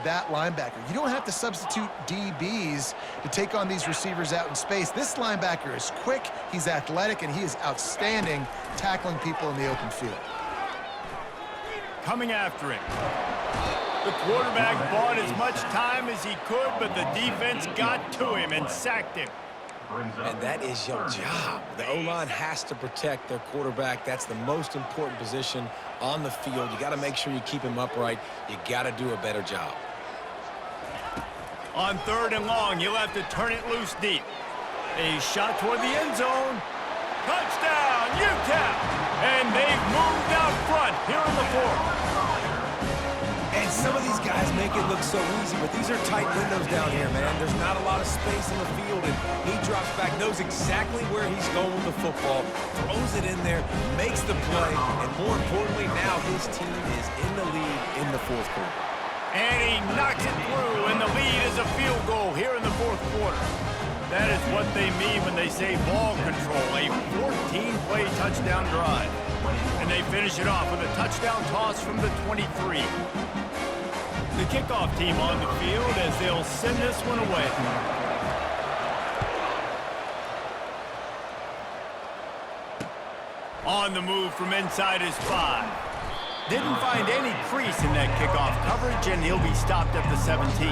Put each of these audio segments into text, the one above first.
that linebacker. You don't have to substitute DBs to take on these receivers out in space. This linebacker is quick, he's athletic, and he is outstanding tackling people in the open field. Coming after him. The quarterback bought as much time as he could, but the defense got to him and sacked him. And that is your job. The O-line has to protect their quarterback. That's the most important position on the field. You got to make sure you keep him upright. You got to do a better job. On 3rd and long, you'll have to turn it loose deep. A shot toward the end zone. Touchdown, UTEP! And they've moved out front here in the 4th. And some of these guys make it look so easy, but these are tight windows down here, man. There's not a lot of space in the field, and he drops back, knows exactly where he's going with the football, throws it in there, makes the play, and more importantly, now his team is in the lead in the 4th quarter. And he knocks it through, and the lead is a field goal here in the 4th quarter. That is what they mean when they say ball control, a 14-play touchdown drive. And they finish it off with a touchdown toss from the 23. The kickoff team on the field as they'll send this one away. On the move from inside his 5. Didn't find any crease in that kickoff coverage, and he'll be stopped at the 17.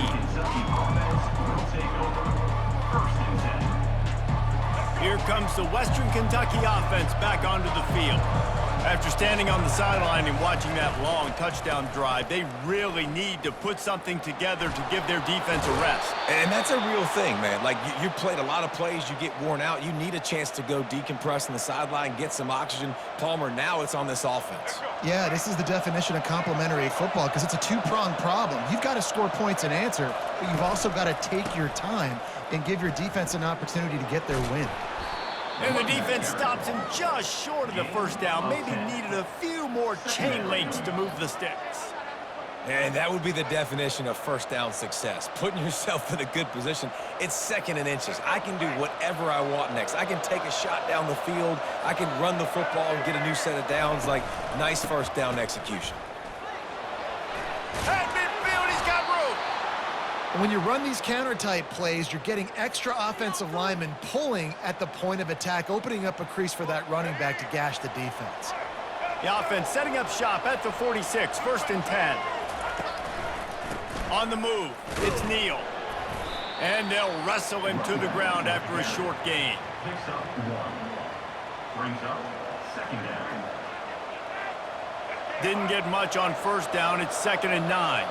Here comes the Western Kentucky offense back onto the field. After standing on the sideline and watching that long touchdown drive, they really need to put something together to give their defense a rest. And that's a real thing, man. Like, you played a lot of plays, you get worn out. You need a chance to go decompress on the sideline, get some oxygen. Palmer, now it's on this offense. Yeah, this is the definition of complementary football because it's a two-pronged problem. You've got to score points and answer, but you've also got to take your time and give your defense an opportunity to get their win. And the defense stops him just short of the first down. Maybe needed a few more chain links to move the sticks. And that would be the definition of first down success. Putting yourself in a good position. It's 2nd and inches. I can do whatever I want next. I can take a shot down the field. I can run the football and get a new set of downs. Like, nice first down execution. At midfield, he's got room. When you run these counter-type plays, you're getting extra offensive linemen pulling at the point of attack, opening up a crease for that running back to gash the defense. The offense setting up shop at the 46, 1st and 10. On the move, it's Neal. And they'll wrestle him to the ground after a short gain. Picks up 1. Brings up 2nd down. Didn't get much on 1st down. It's 2nd and 9.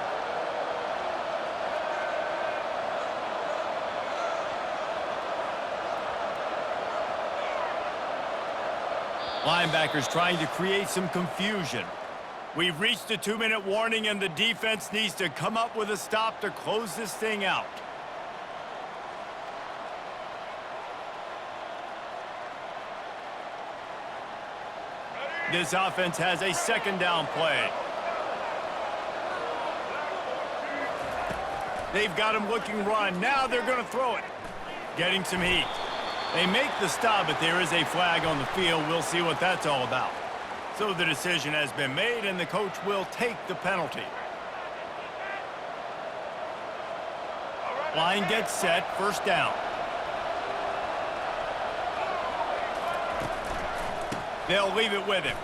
Linebackers trying to create some confusion. We've reached a 2-minute warning, and the defense needs to come up with a stop to close this thing out. This offense has a 2nd down play. They've got him looking run. Now they're going to throw it. Getting some heat. They make the stop, but there is a flag on the field. We'll see what that's all about. So the decision has been made, and the coach will take the penalty. Line gets set, 1st down. They'll leave it with him.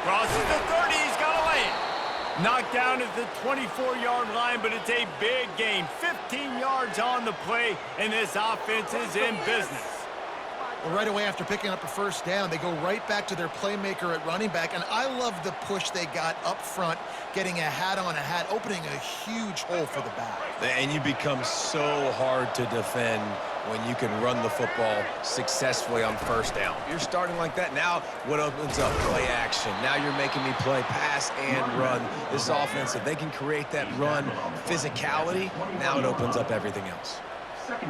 Crosses the 30, he's got to lay it. Knocked down at the 24-yard line, but it's a big gain. 15 yards on the play, and this offense is in business. Well, right away after picking up a 1st down, they go right back to their playmaker at running back, and I love the push they got up front, getting a hat on a hat, opening a huge hole for the back. And you become so hard to defend when you can run the football successfully on 1st down. You're starting like that. Now what opens up? Play action. Now you're making me play pass and run. This offense, if they can create that run physicality, now it opens up everything else.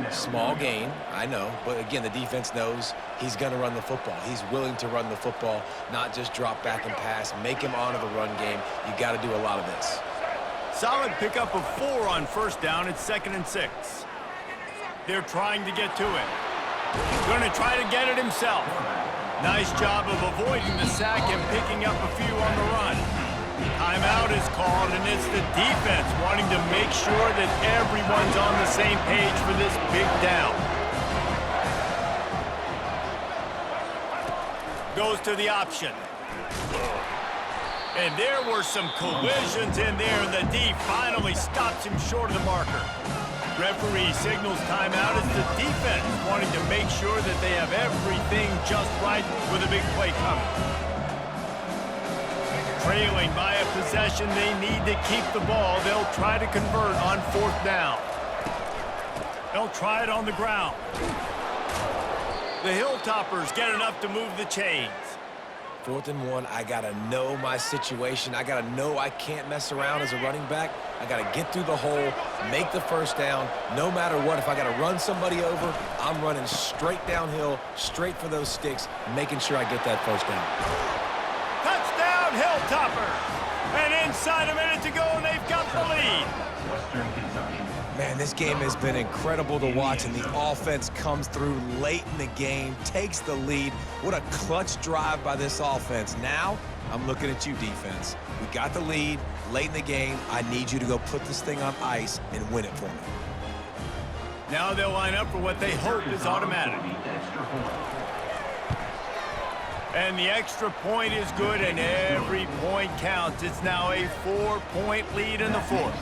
Small gain, I know, but again, the defense knows he's going to run the football. He's willing to run the football, not just drop back and pass, make him honor the run game. You got to do a lot of this. Solid pickup of 4 on 1st down. It's 2nd and 6. They're trying to get to him. Going to try to get it himself. Nice job of avoiding the sack and picking up a few on the run. Timeout is called, and it's the defense wanting to make sure that everyone's on the same page for this big down. Goes to the option. And there were some collisions in there, and the D finally stops him short of the marker. Referee signals timeout as the defense wanting to make sure that they have everything just right with a big play coming. Trailing by a possession, they need to keep the ball. They'll try to convert on 4th down. They'll try it on the ground. The Hilltoppers get enough to move the chains. 4th and 1, I got to know my situation. I got to know I can't mess around as a running back. I got to get through the hole, make the first down. No matter what, if I got to run somebody over, I'm running straight downhill, straight for those sticks, making sure I get that first down. Touchdown, Hilltoppers! And inside a minute to go, and they've got the lead. Western Kentucky. Man, this game has been incredible to watch, and the offense comes through late in the game, takes the lead. What a clutch drive by this offense. Now, I'm looking at you, defense. We got the lead late in the game. I need you to go put this thing on ice and win it for me. Now they'll line up for what they hope is automatic. And the extra point is good, and every point counts. It's now a 4-point lead in the 4th.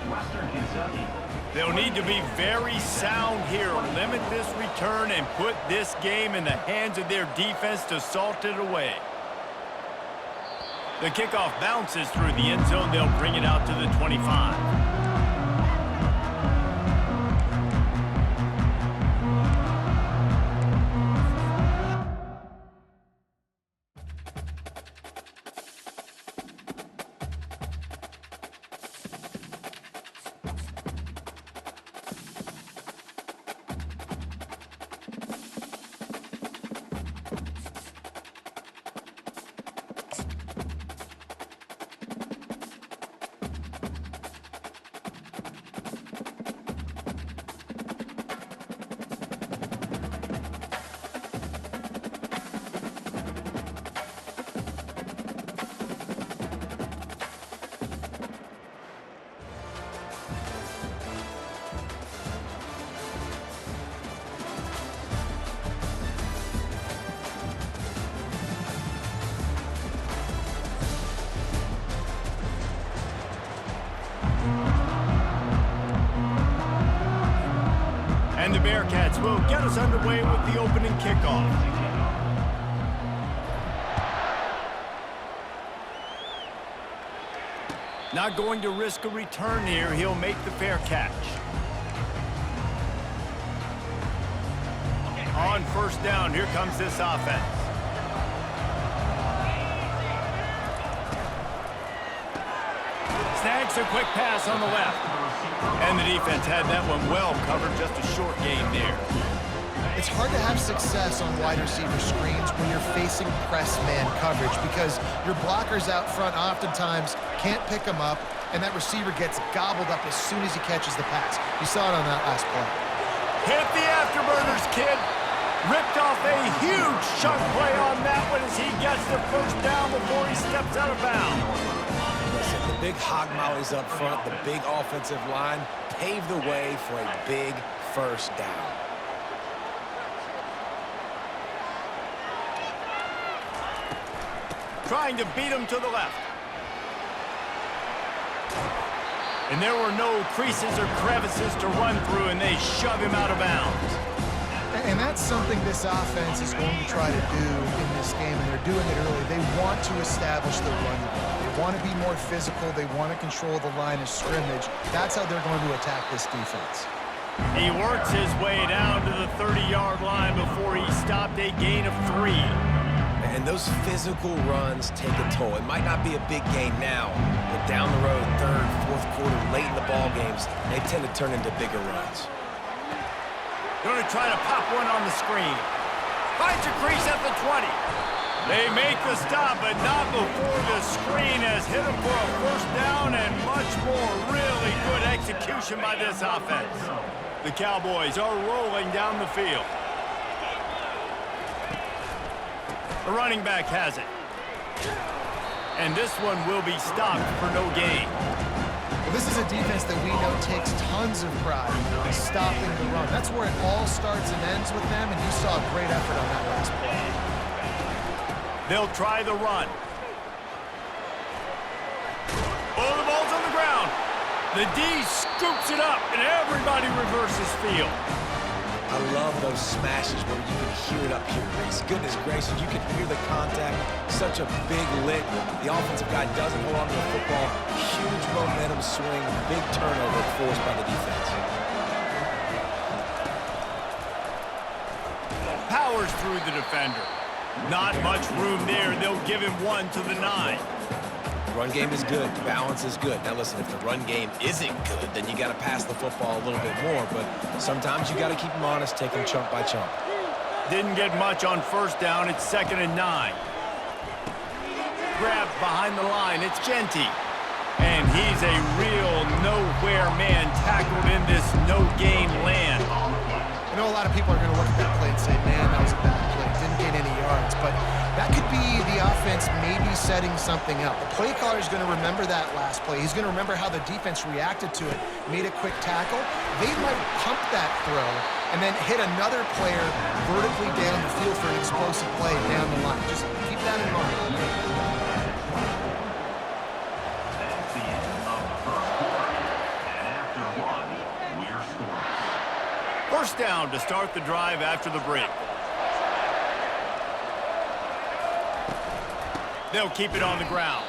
Western Kentucky. They'll need to be very sound here, limit this return, and put this game in the hands of their defense to salt it away. The kickoff bounces through the end zone. They'll bring it out to the 25. And the Bearcats will get us underway with the opening kickoff. Not going to risk a return here. He'll make the fair catch. On 1st down, here comes this offense. Snags a quick pass on the left. And the defense had that one well covered, just a short gain there. It's hard to have success on wide receiver screens when you're facing press man coverage because your blockers out front oftentimes can't pick them up, and that receiver gets gobbled up as soon as he catches the pass. You saw it on that last play. Hit the afterburners, kid. Ripped off a huge chunk play on that one as he gets the first down before he steps out of bounds. Listen, the big hog mollies up front, the big offensive line paved the way for a big first down. Trying to beat him to the left. And there were no creases or crevices to run through, and they shove him out of bounds. And that's something this offense is going to try to do in this game, and they're doing it early. They want to establish the run game. They want to be more physical. They want to control the line of scrimmage. That's how they're going to attack this defense. He works his way down to the 30-yard line before he stopped a gain of 3. And those physical runs take a toll. It might not be a big gain now, but down the road, 3rd, 4th quarter, late in the ball games, they tend to turn into bigger runs. Going to try to pop one on the screen. Finds a crease at the 20. They make the stop, but not before the screen has hit him for a first down and much more. Really good execution by this offense. The Cowboys are rolling down the field. The running back has it. And this one will be stopped for no gain. Well, this is a defense that we know takes tons of pride in stopping the run. That's where it all starts and ends with them, and you saw a great effort on that last play. They'll try the run. Oh, the ball's on the ground. The D scoops it up, and everybody reverses field. I love those smashes where you can hear it up here, Reese. Goodness gracious, you can hear the contact. Such a big lick. The offensive guy doesn't hold on to the football. Huge momentum swing, big turnover forced by the defense. Powers through the defender. Not much room there. They'll give him one to the 9. Run game is good. Balance is good. Now listen, if the run game isn't good, then you got to pass the football a little bit more. But sometimes you got to keep them honest, take them chunk by chunk. Didn't get much on first down. It's 2nd and 9. Grab behind the line. It's Genty. And he's a real nowhere man tackled in this no-gain land. I know a lot of people are going to look at that play and say, man, that was a bad play. Didn't gain any yards. But that could be the offense maybe setting something up. The play caller is going to remember that last play. He's going to remember how the defense reacted to it, made a quick tackle. They might pump that throw and then hit another player vertically down the field for an explosive play down the line. Just keep that in mind. That's the end of the first quarter. And after one, we're scoreless. First down to start the drive after the break. They'll keep it on the ground.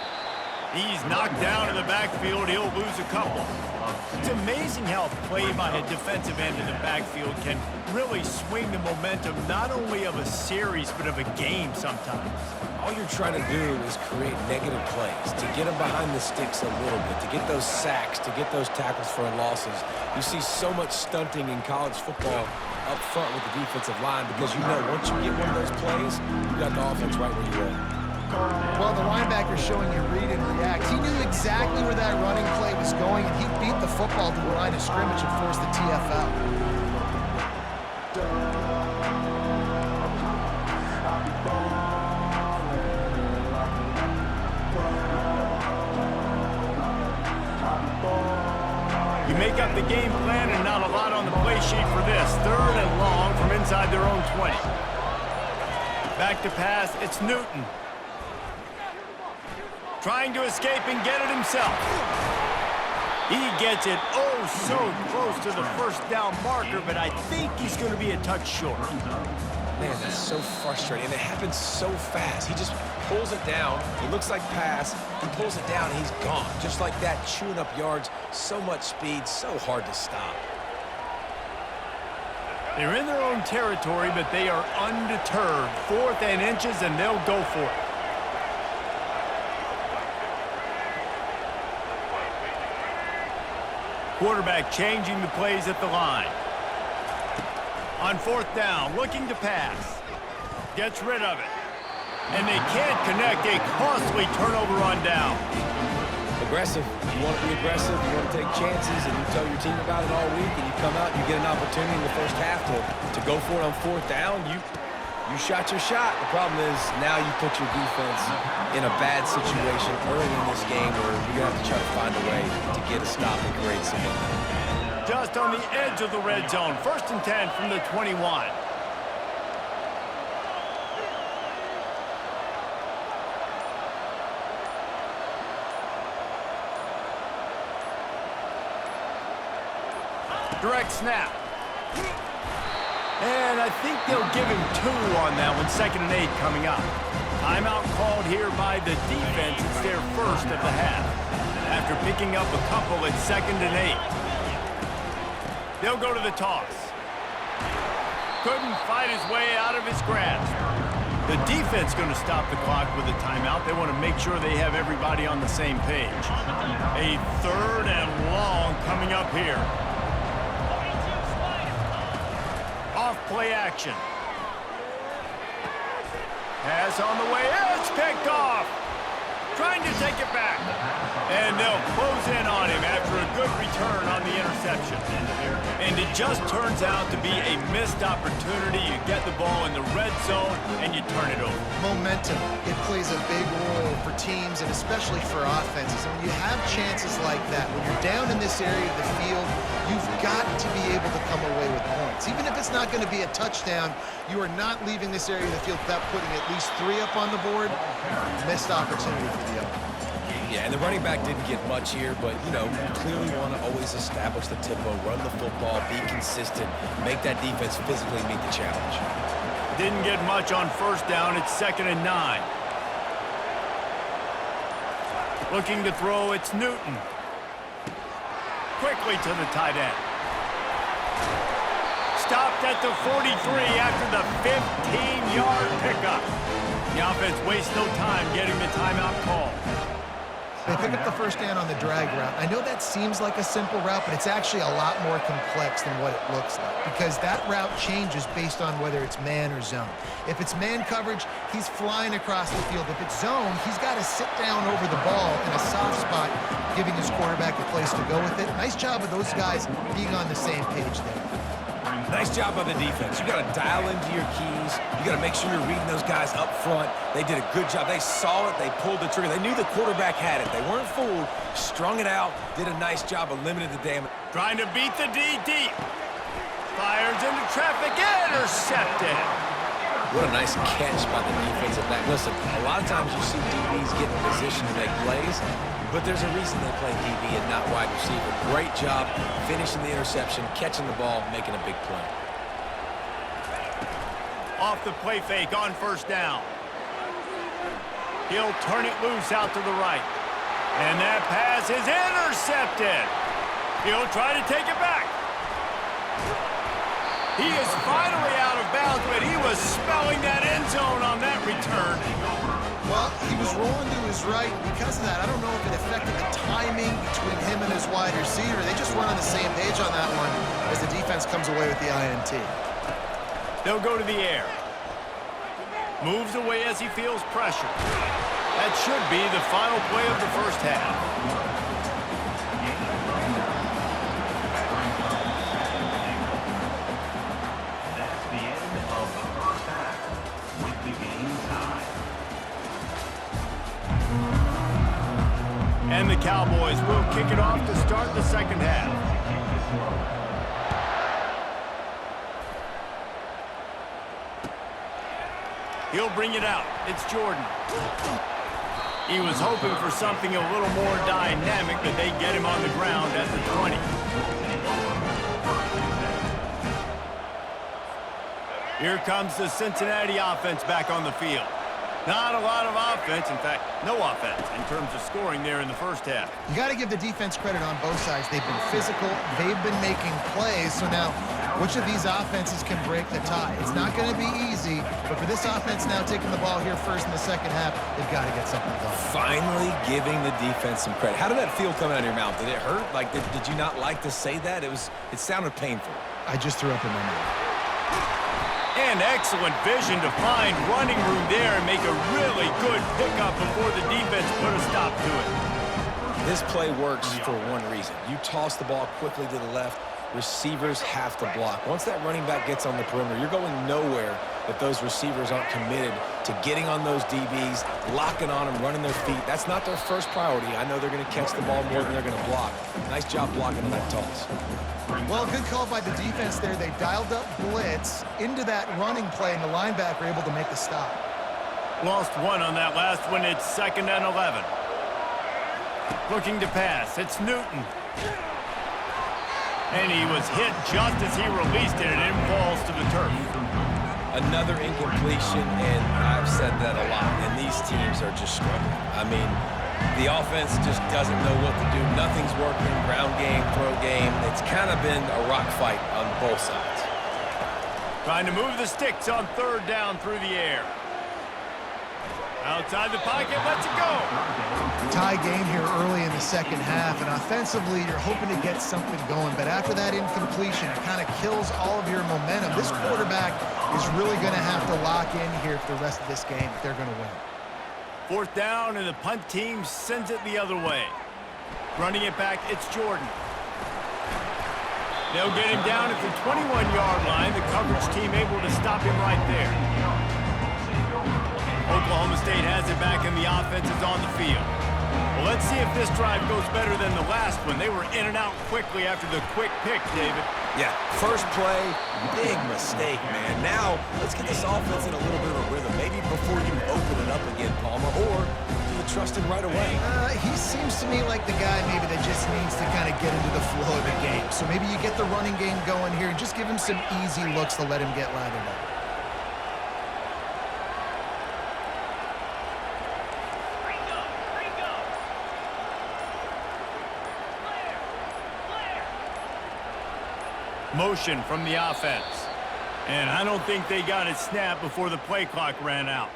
He's knocked down in the backfield. He'll lose a couple. It's amazing how play by a defensive end in the backfield can really swing the momentum not only of a series but of a game sometimes. All you're trying to do is create negative plays, to get them behind the sticks a little bit, to get those sacks, to get those tackles for losses. You see so much stunting in college football up front with the defensive line because you know once you get one of those plays, you got the offense right where you are. Well, the linebacker showing you read and react. He knew exactly where that running play was going, and he beat the football to the line of scrimmage and forced the TFL. You make up the game plan and not a lot on the play sheet for this. 3rd and long from inside their own 20. Back to pass, it's Newton. Trying to escape and get it himself. He gets it oh so close to the first down marker, but I think he's going to be a touch short. Man, that's so frustrating. And it happens so fast. He just pulls it down. It looks like pass. He pulls it down, and he's gone. Just like that, chewing up yards. So much speed, so hard to stop. They're in their own territory, but they are undeterred. 4th and inches, and they'll go for it. Quarterback changing the plays at the line. On 4th down, looking to pass. Gets rid of it. And they can't connect. A costly turnover on down. Aggressive. You want to be aggressive. You want to take chances, and you tell your team about it all week, and you come out and you get an opportunity in the first half to go for it on 4th down. You shot your shot. The problem is now you put your defense in a bad situation early in this game where you're going to have to try to find a way to get a stop and create some momentum. Just on the edge of the red zone. 1st and 10 from the 21. Direct snap. And I think they'll give him 2 on that one. 2nd and 8 coming up. Timeout called here by the defense. It's their first of the half. After picking up a couple at 2nd and 8. They'll go to the toss. Couldn't fight his way out of his grasp. The defense going to stop the clock with a timeout. They want to make sure they have everybody on the same page. A 3rd and long coming up here. Off-play action. Pass on the way. It's picked off. Trying to take it back. And they'll close in on him after a good return on the interception. interception. And it just turns out to be a missed opportunity. You get the ball in the red zone, and you turn it over. Momentum, it plays a big role for teams and especially for offenses. And when you have chances like that, when you're down in this area of the field, you've got to be able to come away with points. Even if it's not going to be a touchdown, you are not leaving this area of the field without putting at least 3 up on the board. Missed opportunity for the other. Yeah, and the running back didn't get much here, but, you know, you clearly want to always establish the tempo, run the football, be consistent, make that defense physically meet the challenge. Didn't get much on first down. It's 2nd and 9. Looking to throw, it's Newton. Quickly to the tight end. Stopped at the 43 after the 15-yard pickup. The offense wastes no time getting the timeout call. They pick up the first down on the drag route. I know that seems like a simple route, but it's actually a lot more complex than what it looks like because that route changes based on whether it's man or zone. If it's man coverage, he's flying across the field. If it's zone, he's got to sit down over the ball in a soft spot, giving his quarterback a place to go with it. Nice job of those guys being on the same page there. Nice job by the defense. You got to dial into your keys. You got to make sure you're reading those guys up front. They did a good job. They saw it. They pulled the trigger. They knew the quarterback had it. They weren't fooled. Strung it out. Did a nice job of limiting the damage. Trying to beat the D deep. Fires into traffic. Intercepted. What a nice catch by the defensive back. Listen, a lot of times you see DBs get in position to make plays, but there's a reason they play DB and not wide receiver. Great job finishing the interception, catching the ball, making a big play. Off the play fake on first down. He'll turn it loose out to the right. And that pass is intercepted. He'll try to take it back. He is finally out of bounds, but he was smelling that end zone on that return. Well, he was rolling to his right. Because of that, I don't know if it affected the timing between him and his wide receiver. They just weren't on the same page on that one as the defense comes away with the INT. They'll go to the air. Moves away as he feels pressure. That should be the final play of the first half. That's the end of the first half with the game tied. And the Cowboys will kick it off to start the second half. He'll bring it out. It's Jordan. He was hoping for something a little more dynamic, but they get him on the ground at the 20. Here comes the Cincinnati offense back on the field. Not a lot of offense, in fact, no offense in terms of scoring there in the first half. You got to give the defense credit on both sides. They've been physical. They've been making plays. So now, which of these offenses can break the tie? It's not going to be easy, but for this offense now taking the ball here first in the second half, they've got to get something going. Finally giving the defense some credit. How did that feel coming out of your mouth? Did it hurt? Like, did you not like to say that? It sounded painful. I just threw up in my mouth. And excellent vision to find running room there and make a really good pickup before the defense put a stop to it. This play works for one reason. You toss the ball quickly to the left. Receivers have to block. Once that running back gets on the perimeter, you're going nowhere if those receivers aren't committed to getting on those DBs, locking on them, running their feet. That's not their first priority. I know they're going to catch the ball more than they're going to block. Nice job blocking on that toss. Well, good call by the defense there. They dialed up blitz into that running play, and the linebacker able to make the stop. Lost one on that last one. It's 2nd and 11. Looking to pass. It's Newton. And he was hit just as he released it, and it falls to the turf. Another incompletion, and I've said that a lot, and these teams are just struggling. I mean, the offense just doesn't know what to do. Nothing's working. Ground game, throw game. It's kind of been a rock fight on both sides. Trying to move the sticks on third down through the air. Outside the pocket, lets it go. Tie game here early in the second half, and offensively, you're hoping to get something going. But after that incompletion, it kind of kills all of your momentum. This quarterback is really going to have to lock in here for the rest of this game if they're going to win. Fourth down, and the punt team sends it the other way. Running it back, it's Jordan. They'll get him down at the 21-yard line. The coverage team able to stop him right there. Oklahoma State has it back, and the offense is on the field. Well, let's see if this drive goes better than the last one. They were in and out quickly after the quick pick, David. Yeah, first play, big mistake, man. Now, let's get this offense in a little bit of a rhythm. Maybe before you open it up again, Palmer, or do you trust him right away? He seems to me like the guy maybe that just needs to kind of get into the flow of the game. So maybe you get the running game going here and just give him some easy looks to let him get lathered up. Motion from the offense. And I don't think they got it snapped before the play clock ran out.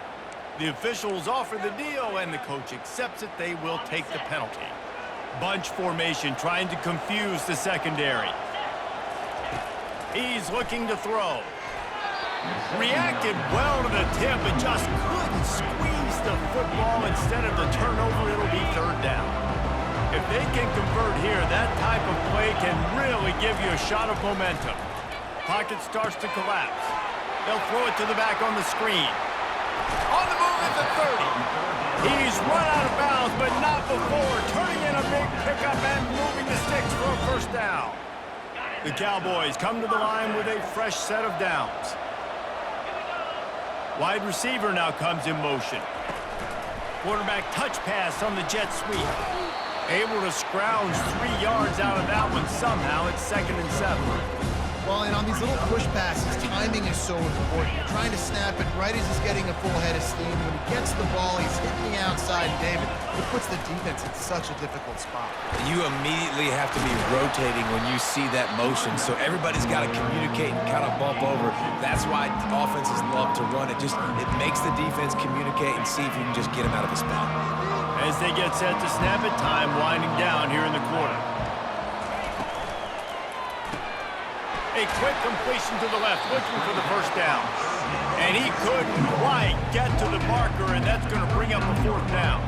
The officials offer the deal, and the coach accepts it. They will take the penalty. Bunch formation, trying to confuse the secondary. He's looking to throw. Reacted well to the tip, but just couldn't squeeze the football. Instead of the turnover, it'll be third down. If they can convert here, that type of play can really give you a shot of momentum. Pocket starts to collapse. They'll throw it to the back on the screen. On the move at the 30. He's run out of bounds, but not before. Turning in a big pickup and moving the sticks for a first down. The Cowboys come to the line with a fresh set of downs. Wide receiver now comes in motion. Quarterback touch pass on the jet sweep. Able to scrounge 3 yards out of that one somehow. It's 2nd and 7. Well, and on these little push passes, timing is so important. You're trying to snap it right as he's getting a full head of steam. When he gets the ball, he's hitting the outside. David, it puts the defense in such a difficult spot. You immediately have to be rotating when you see that motion, so everybody's got to communicate and kind of bump over. That's why offenses love to run it. It makes the defense communicate and see if you can just get him out of a spot. As they get set to snap it, time winding down here in the quarter. A quick completion to the left, looking for the first down. And he couldn't quite get to the marker, and that's going to bring up a fourth down.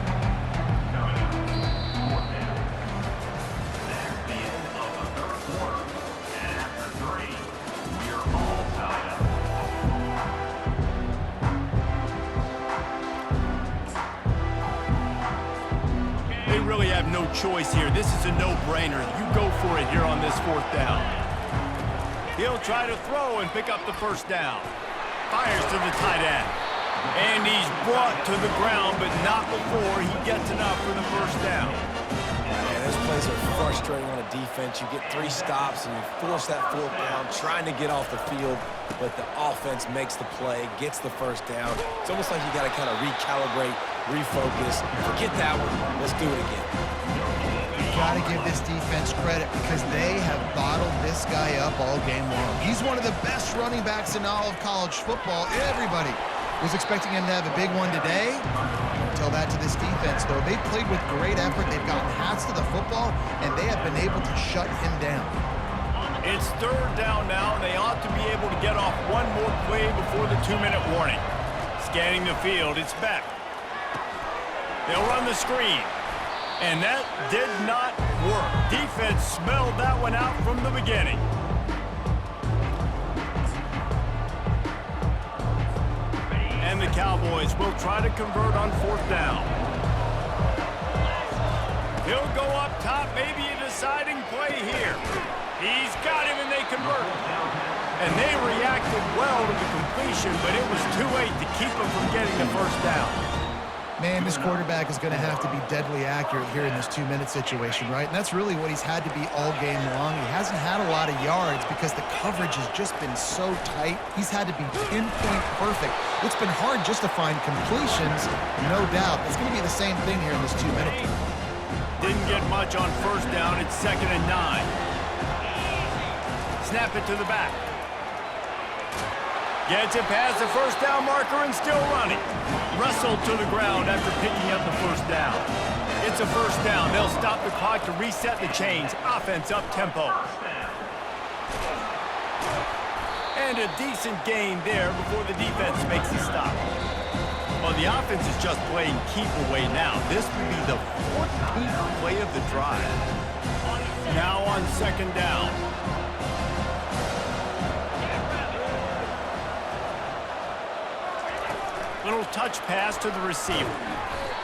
That's the end of the third quarter. And after 3, we're all tied up. They really have no choice here. This is a no-brainer. You go for it here on this fourth down. He'll try to throw and pick up the first down. Fires to the tight end. And he's brought to the ground, but not before he gets enough for the first down. Yeah, those plays are frustrating on a defense. You get 3 stops and you force that fourth down, trying to get off the field, but the offense makes the play, gets the first down. It's almost like you got to kind of recalibrate, refocus. Forget that one. Let's do it again. Got to give this defense credit because they have bottled this guy up all game long. He's one of the best running backs in all of college football. Everybody was expecting him to have a big one today. Tell that to this defense, though. They played with great effort. They've gotten hats to the football, and they have been able to shut him down. It's third down now, and they ought to be able to get off one more play before the 2-minute warning. Scanning the field, it's Beck. They'll run the screen. And that did not work. Defense smelled that one out from the beginning. And the Cowboys will try to convert on fourth down. He'll go up top, maybe a deciding play here. He's got him, and they convert. And they reacted well to the completion, but it was too late to keep him from getting the first down. Man, this quarterback is going to have to be deadly accurate here in this 2-minute situation, right? And that's really what he's had to be all game long. He hasn't had a lot of yards because the coverage has just been so tight. He's had to be pinpoint perfect. It's been hard just to find completions, no doubt. It's going to be the same thing here in this 2-minute period. Didn't get much on first down. It's 2nd and 9. Snap it to the back. Gets it past the first down marker and still running. Wrestled to the ground after picking up the first down. It's a first down. They'll stop the clock to reset the chains. Offense up tempo. And a decent gain there before the defense makes a stop. Well, the offense is just playing keep away now. This will be the 14th play of the drive. Now on 2nd down. Little touch pass to the receiver.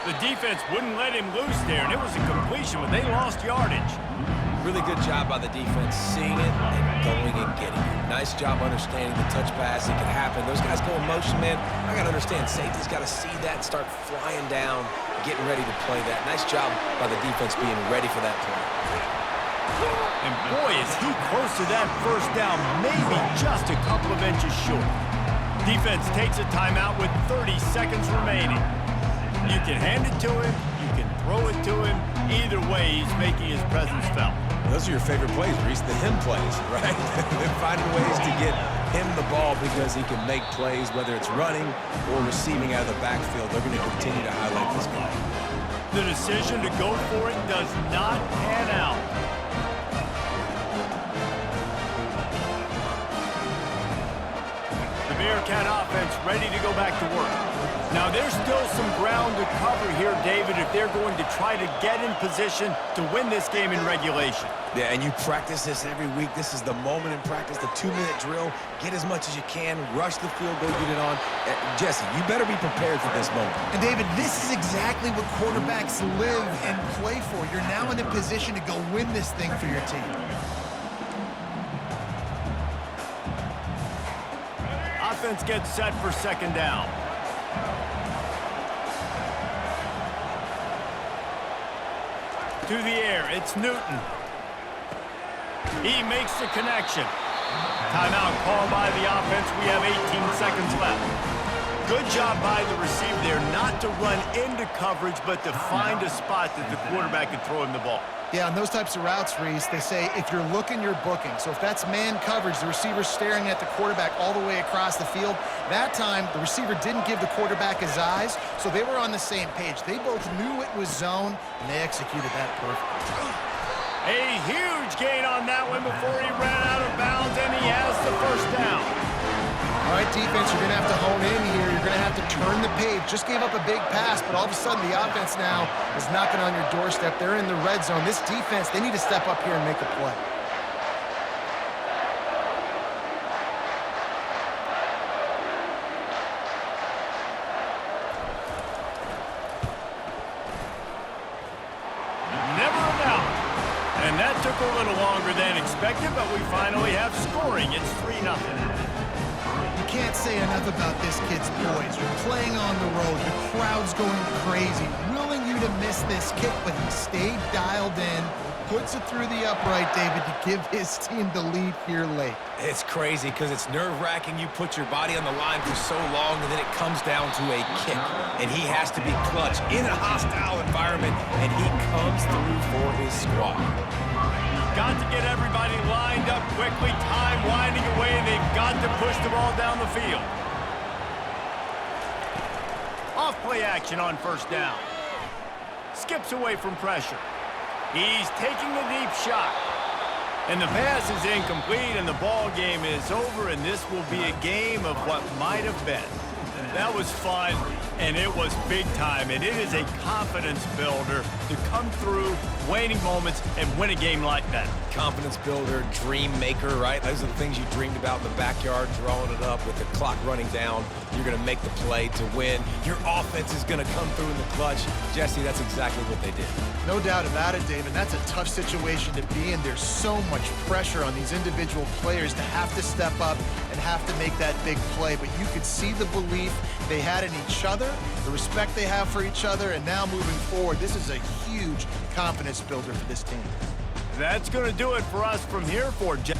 The defense wouldn't let him loose there, and it was a completion, but they lost yardage. Really good job by the defense, seeing it and going and getting it. Nice job understanding the touch pass. It can happen. Those guys go in motion, man. I got to understand, safety's got to see that and start flying down, getting ready to play that. Nice job by the defense being ready for that play. And boy, is he close to that first down, maybe just a couple of inches short. Defense takes a timeout with 30 seconds remaining. You can hand it to him, you can throw it to him. Either way, he's making his presence felt. Those are your favorite plays, Reese, the him plays, right? They're finding ways to get him the ball because he can make plays, whether it's running or receiving out of the backfield. They're going to continue to highlight this guy. The decision to go for it does not pan out. The Bearcat offense ready to go back to work. Now, there's still some ground to cover here, David, if they're going to try to get in position to win this game in regulation. Yeah, and you practice this every week. This is the moment in practice, the 2-minute drill. Get as much as you can. Rush the field goal, get it on. Jesse, you better be prepared for this moment. And, David, this is exactly what quarterbacks live and play for. You're now in a position to go win this thing for your team. Offense gets set for second down. To the air, it's Newton. He makes the connection. Timeout called by the offense. We have 18 seconds left. Good job by the receiver there not to run into coverage, but to find a spot that the quarterback can throw him the ball. Yeah, on those types of routes, Reese, they say if you're looking, you're booking. So if that's man coverage, the receiver's staring at the quarterback all the way across the field. That time, the receiver didn't give the quarterback his eyes, so they were on the same page. They both knew it was zone, and they executed that perfectly. A huge gain on that one before he ran out of bounds, and he has the first down. All right, defense, you're going to have to hone in here. You're going to have to turn the page. Just gave up a big pass, but all of a sudden the offense now is knocking on your doorstep. They're in the red zone. This defense, they need to step up here and make a play. Never a doubt. And that took a little longer than expected, but we finally have scoring. It's 3-0. You can't say enough about this kid's poise. You're playing on the road. The crowd's going crazy, willing you to miss this kick, but he stayed dialed in, puts it through the upright, David, to give his team the lead here late. It's crazy because it's nerve-wracking. You put your body on the line for so long, and then it comes down to a kick. And he has to be clutch in a hostile environment, and he comes through for his squad. Got to get everybody lined up quickly. Time winding away, and they've got to push the ball down the field. Off play action on first down. Skips away from pressure. He's taking a deep shot. And the pass is incomplete, and the ball game is over, and this will be a game of what might have been. That was fun, and it was big time, and it is a confidence builder to come through waning moments and win a game like that. Confidence builder, dream maker, right? Those are the things you dreamed about in the backyard, drawing it up with the clock running down. You're going to make the play to win. Your offense is going to come through in the clutch. Jesse, that's exactly what they did. No doubt about it, David. That's a tough situation to be in. There's so much pressure on these individual players to have to step up and have to make that big play. But you could see the belief they had in each other, the respect they have for each other, and now moving forward, this is a huge confidence builder for this team. That's going to do it for us from here for Jeff.